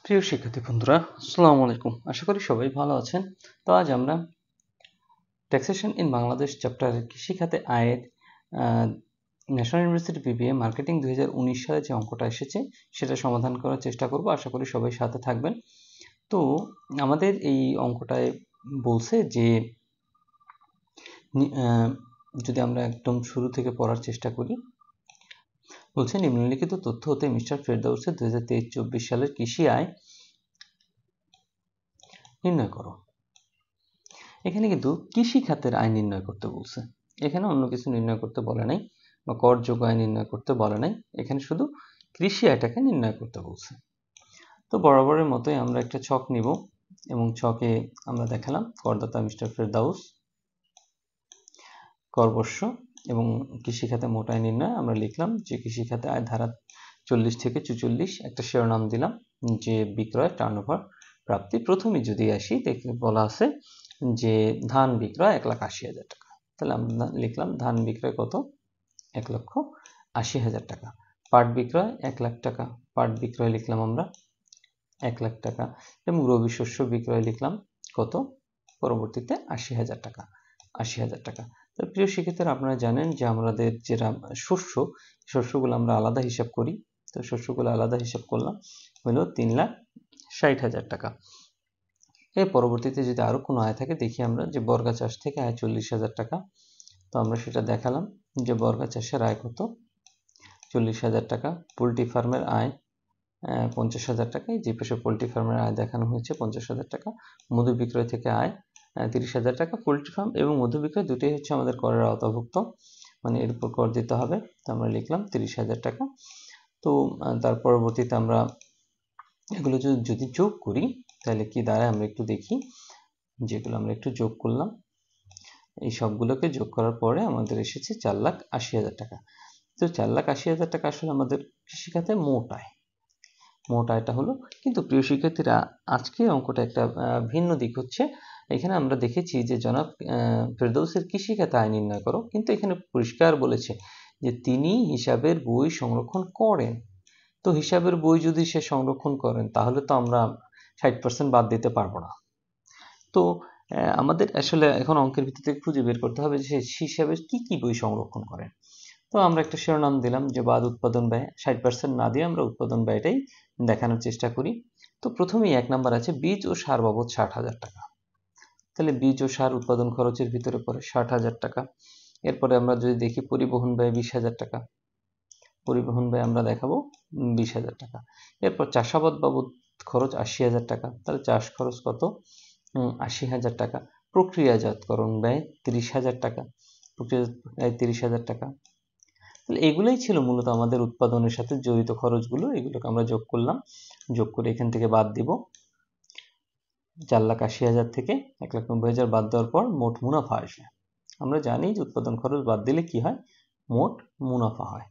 প্রিয় শিক্ষার্থী বন্ধুরা, আসসালামু আলাইকুম। আশা করি সবাই ভালো আছেন। তো আজ আমরা ট্যাক্সেশন ইন বাংলাদেশ চ্যাপ্টারের কৃষি খাতে আয়ের ন্যাশনাল ইউনিভার্সিটি বিবিএ মার্কেটিং 2019 সালে যে অঙ্কটা এসেছে সেটা সমাধান করার চেষ্টা করব। আশা করি সবাই সাথে থাকবেন। তো আমাদের এই অঙ্কটায় বলছে যে যদি আমরা একদম শুরু থেকে পড়ার চেষ্টা করি, বলছে নিম্নলিখিত তথ্য হতে মিস্টার ফেরদাউসের 2023-24 সালের কৃষি আয় নির্ণয় করো। এখানে কিন্তু কৃষি খাতের আয় নির্ণয় করতে বলছে। এখানে অন্য কিছু নির্ণয় করতে বলে নাই বা করযোগ্য আয় নির্ণয় করতে বলে নাই। এখানে শুধু কৃষি আয়টাকে নির্ণয় করতে বলছে। তো বরাবরের মতোই আমরা একটা ছক নিব এবং ছকে আমরা দেখালাম করদাতা মিস্টার ফেরদাউস, করবর্ষ এবং কৃষি খাতে মোট আয় নির্ণয়। আমরা লিখলাম যে কৃষি খাতে আয় ধারা 40 থেকে 44, একটা শিরোনাম দিলাম যে বিক্রয়, টার্নওভার, প্রাপ্তি। প্রথমে যদি আসি দেখে বলা আছে যে ধান বিক্রয় 1,80,000 টাকা। তাহলে আমরা লিখলাম ধান বিক্রয় কত? 1,80,000 টাকা। পাট বিক্রয় 1 লাখ টাকা, পাট বিক্রয় লিখলাম আমরা 1 লাখ টাকা এবং রবি শস্য বিক্রয় লিখলাম কত? পরবর্তীতে 80,000 টাকা, 80,000 টাকা। তো প্রিয় শিক্ষার্থীরা, আপনারা জানেন যে আমাদের যেটা শস্যগুলো আমরা আলাদা হিসাব করি। তো শস্যগুলো আলাদা হিসাব করলাম হলো 3,60,000 টাকা। এর পরবর্তীতে যদি আরো কোনো আয় থাকে দেখি আমরা যে বর্গা চাষ থেকে আয় 40,000 টাকা। তো আমরা সেটা দেখালাম যে বর্গা চাষের আয় কত? 40,000 টাকা। পোলট্রি ফার্মের আয় 50,000 টাকা। যে পাশে পোলট্রি ফার্মের আয় দেখানো হয়েছে 50,000 টাকা। মধু বিক্রয় থেকে আয় 30,000 টাকা। পোলট্রি ফার্ম এবং মধু বিক্রয় দুটোই হচ্ছে আমাদের করের আওতাভুক্ত, মানে এর উপর কর দিতে হবে। তো আমরা লিখলাম 30,000 টাকা। তো তার পরবর্তীতে আমরা এগুলো যদি যোগ করি তাহলে কি দাঁড়ায় আমরা একটু দেখি। যেগুলো আমরা একটু যোগ করলাম, এই সবগুলোকে যোগ করার পরে আমাদের এসেছে 4,80,000 টাকা। তো 4,80,000 টাকা আসলে আমাদের কৃষিখাতে মোট আয়। মোট আয়টা হলো। কিন্তু প্রিয় শিক্ষার্থীরা, আজকের অঙ্কটা একটা ভিন্ন দিক হচ্ছে। এখানে আমরা দেখেছি যে জনাব ফেরদৌসের কৃষিখাতে আয় নির্ণয় করো, কিন্তু এখানে পরিষ্কার বলেছে যে তিনি হিসাবের বই সংরক্ষণ করেন। তো হিসাবের বই যদি সে সংরক্ষণ করেন তাহলে তো আমরা 60% বাদ দিতে পারবো না। তো আমাদের আসলে এখন অঙ্কের ভিত্তিতে খুঁজে বের করতে হবে যে হিসাবের কি কি বই সংরক্ষণ করেন। তো আমরা একটা শিরোনাম দিলাম যে বাদ উৎপাদন ব্যয়। 60% না দিয়ে আমরা উৎপাদন ব্যয়টাই দেখানোর চেষ্টা করি। তো প্রথমেই 1 নাম্বার আছে বীজ ও সার বাবদ 60,000 টাকা। তাহলে বীজ ও সার উৎপাদন খরচের ভিতরে পড়ে 60,000 টাকা। এরপরে আমরা যদি দেখি পরিবহন ব্যয় 20,000 টাকা। পরিবহন ব্যয় আমরা দেখাবো 20,000 টাকা। এরপর চাষাবাদ বাবদ খরচ 80,000 টাকা। তাহলে চাষ খরচ কত? 80,000 টাকা। প্রক্রিয়াজাতকরণ ব্যয় 30,000 টাকা। প্রক্রিয়াজাত ব্যয় 30,000 টাকা। তাহলে এগুলোই ছিল মূলত আমাদের উৎপাদনের সাথে জড়িত খরচগুলো। এগুলোকে আমরা যোগ করলাম, যোগ করে এখান থেকে বাদ দিব। 4,80,000 থেকে 1,90,000 বাদ দেওয়ার পর মোট মুনাফা আসবে। আমরা জানি যে উৎপাদন খরচ বাদ দিলে কি হয়? মোট মুনাফা হয়।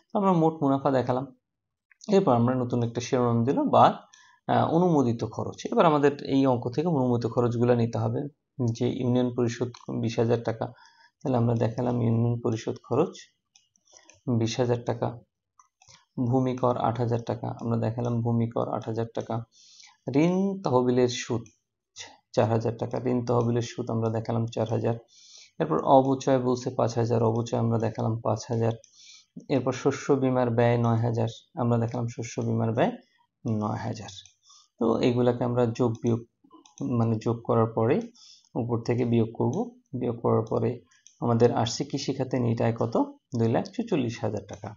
তো আমরা মোট মুনাফা দেখালাম। এরপর আমরা নতুন একটা শিরোনাম দিলাম বা অনুমোদিত খরচ। এবার আমাদের এই অঙ্ক থেকে অনুমোদিত খরচগুলো নিতে হবে। যে ইউনিয়ন পরিষদ 20,000 টাকা, তাহলে আমরা দেখালাম ইউনিয়ন পরিষদ খরচ 20,000 টাকা। ভূমি কর 8,000 টাকা, আমরা দেখালাম ভূমি কর 8,000 টাকা। ঋণ তহবিলের সুদ 4,000 টাকা। ঋণ তহবিলের সুদ আমরা দেখালাম 4,000। এরপর অবচয় বলছে 5,000, অবচয় আমরা দেখালাম 5,000। এরপর শস্য বীমার ব্যয় 9,000, আমরা দেখালাম শস্য বীমার ব্যয় 9,000। তো এগুলাকে আমরা যোগ বিয়োগ মানে যোগ করার পরে উপর থেকে বিয়োগ করব। বিয়োগ করার পরে আমাদের আসছে কৃষি খাতে নিট আয় কত? 2,44,000 টাকা।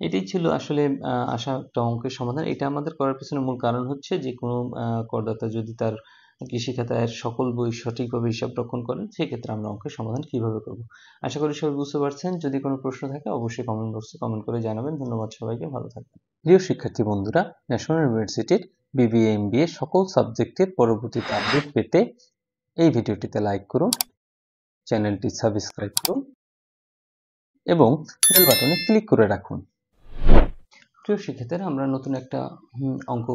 এটাই ছিল আসলে আশা একটা অঙ্কের সমাধান। এটা আমাদের করার পেছনে মূল কারণ হচ্ছে যে কোনো করদাতা যদি তার কৃষি খাতে আয়ের সকল বই সঠিকভাবে হিসাব রক্ষণ করেন, সেক্ষেত্রে আমরা অঙ্কের সমাধান কিভাবে করব। আশা করি সবাই বুঝতে পারছেন। যদি কোনো প্রশ্ন থাকে অবশ্যই কমেন্ট বক্সে কমেন্ট করে জানাবেন। ধন্যবাদ সবাইকে, ভালো থাকবেন। প্রিয় শিক্ষার্থী বন্ধুরা, ন্যাশনাল ইউনিভার্সিটির বিবিএ এমবিএ সকল সাবজেক্টের পরবর্তীতে আপডেট পেতে এই ভিডিওটিতে লাইক করুন, চ্যানেলটি সাবস্ক্রাইব করুন এবং বেল বাটনে ক্লিক করে রাখুন। প্রিয় শিক্ষার্থীরা, আমরা নতুন একটা অঙ্ক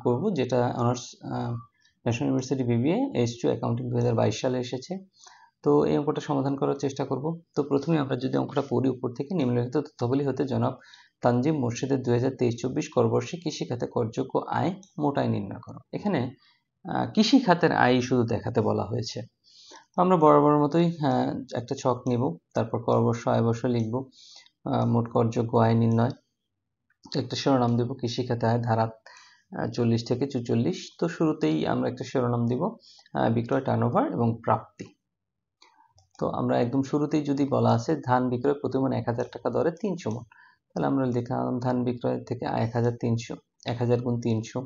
করব, যেটা honours national university BBA H2 accounting 2022 সালে এসেছে। তো এই অঙ্কটা সমাধান করার চেষ্টা করব। তো প্রথমে আমরা যদি অঙ্কটা পড়ি উপর থেকে, নিম্নলিখিত তথ্যাবলী হতে জনাব তানজিম মুর্শিদের 2023-24 করবর্ষে কৃষি খাতে করযোগ্য আয় মোট আয় নির্ণয় করো। এখানে কৃষি খাতের আয় শুধু দেখাতে বলা হয়েছে। আমরা বরাবর মতোই একটা ছক নিব, তারপর করবর্ষ আয় বর্ষ লিখব, মোট করযোগ্য আয় নির্ণয়, একটা শিরোনাম দেব কৃষি খাতে আয় ধারা 40 থেকে 44। তো শুরুতেই আমরা একটা শিরোনাম দিব বিক্রয় টার্নওভার এবং প্রাপ্তি। তো আমরা একদম শুরুতেই যদি বলা আছে ধান বিক্রয় প্রতি মণ 1000 টাকা দরে 300 মণ, তাহলে আমরা লিখলাম ধান বিক্রয় থেকে 1300, 1000 গুণ 300,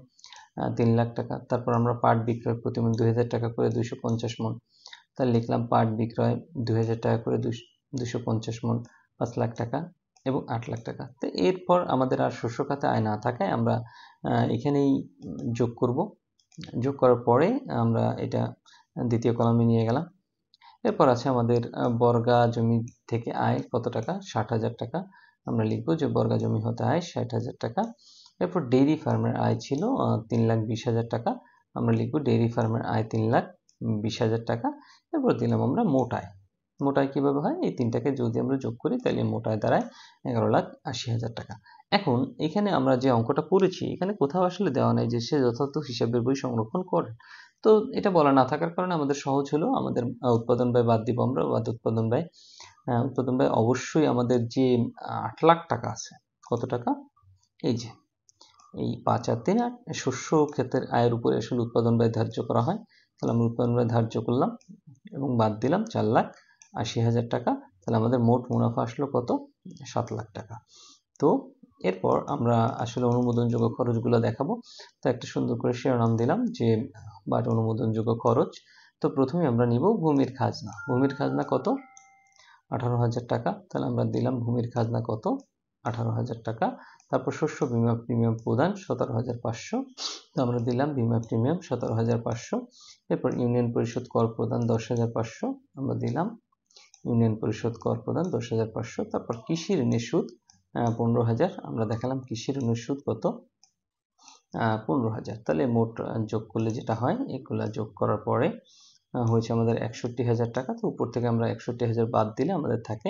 3 লাখ টাকা। তারপর আমরা পাট বিক্রয় প্রতি মণ 2000 টাকা করে 250 মণ, তাহলে লিখলাম পাট বিক্রয় 2000 টাকা করে 250 মণ, 5 লাখ টাকা এবং 8 লাখ টাকা। তো এরপর আমাদের আর শস্য খাতে আয় না থাকায় আমরা এখানেই যোগ করব। যোগ করার পরে আমরা এটা দ্বিতীয় কলামে নিয়ে গেলাম। এরপর আছে আমাদের বর্গা জমি থেকে আয় কত টাকা, 60,000 টাকা। আমরা লিখবো যে বর্গা জমি হতে আয় 60,000 টাকা। এরপর ডেইরি ফার্মের আয় ছিল 3,20,000 টাকা। আমরা লিখবো ডেইরি ফার্মের আয় 3,20,000 টাকা। এরপর দিলাম আমরা মোট আয়। মোট আয় কিভাবে হয়, এই তিনটাকে যদি আমরা যোগ করি তাহলে মোট আয় দাঁড়ায় 11,80,000 টাকা। এখন এখানে আমরা যে অঙ্কটা করেছি এখানে কোথাও আসলে দেওয়া নাই যে সে যথার্থ হিসাবের বই সংরক্ষণ করেন। তো এটা বলা না থাকার কারণে আমাদের সহজ হলো, আমাদের উৎপাদন ব্যয় বাদ দিব আমরা, বাদ উৎপাদন ব্যয়। উৎপাদন ব্যয় অবশ্যই আমাদের যে 8 লাখ টাকা আছে, কত টাকা, এই যে এই 5 আর 3 8, শস্য ক্ষেতের আয়ের উপরে আসলে উৎপাদন ব্যয় ধার্য করা হয়। তাহলে আমরা উৎপাদন ব্যয় ধার্য করলাম এবং বাদ দিলাম 4,80,000 টাকা। তাহলে আমাদের মোট মুনাফা আসলো কত, 7 লাখ টাকা। তো এরপর আমরা আসলে অনুমোদনযোগ্য খরচগুলো দেখাবো। তো একটা সুন্দর করে শিরোনাম দিলাম যে বাট অনুমোদনযোগ্য খরচ। তো প্রথমে আমরা নিব ভূমির খাজনা। ভূমির খাজনা কত, 18,000 টাকা। তাহলে আমরা দিলাম ভূমির খাজনা কত, 18,000 টাকা। তারপর শস্য বীমা প্রিমিয়াম প্রদান 17,500। তো আমরা দিলাম বীমা প্রিমিয়াম 17,500। এরপর ইউনিয়ন পরিষদ কর প্রদান 10,500। আমরা দিলাম ইউনিয়ন পরিষদ কর প্রদান 10,500। তারপর কৃষি ঋণের সুদ 15,000। আমরা দেখালাম কৃষি ঋণের সুদ কত, 15,000। তাহলে মোট যোগ করলে যেটা হয়, এগুলা যোগ করার পরে হয়েছে আমাদের 61,000 টাকা। তো উপর থেকে আমরা 61,000 বাদ দিলে আমাদের থাকে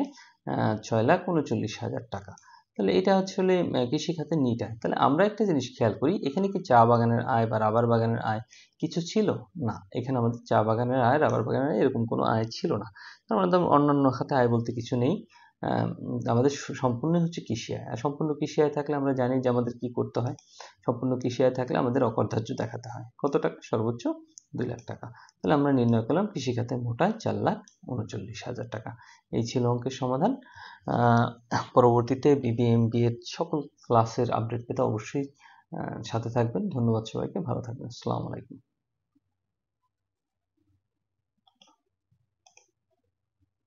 6,39,000 টাকা। তাহলে এটা আসলে কৃষি খাতের নিট আয়। তাহলে আমরা একটা জিনিস খেয়াল করি, এখানে কি চা বাগানের আয় বা রাবার বাগানের আয় কিছু ছিল না? এখানে আমাদের চা বাগানের আয়, রাবার বাগানের আয় এরকম কোনো আয় ছিল না। আমাদের অন্যান্য খাতে আয় বলতে কিছু নেই। আমাদের সম্পূর্ণ হচ্ছে কৃষি আয়। আর সম্পূর্ণ কৃষি আয় থাকলে আমরা জানি যে আমাদের কি করতে হয়। সম্পূর্ণ কৃষি আয় থাকলে আমাদের অকরধার্য দেখাতে হয়। কত টাকা, সর্বোচ্চ 2 লাখ টাকা। তাহলে আমরা নির্ণয় করলাম কৃষি খাতে মোট আয় 4,39,000 টাকা। এই ছিল অঙ্কের সমাধান। পরবর্তীতে বিবিএমবি এর সকল ক্লাসের আপডেট পেতে অবশ্যই সাথে থাকবেন। ধন্যবাদ সবাইকে, ভালো থাকবেন। আসসালামু আলাইকুম।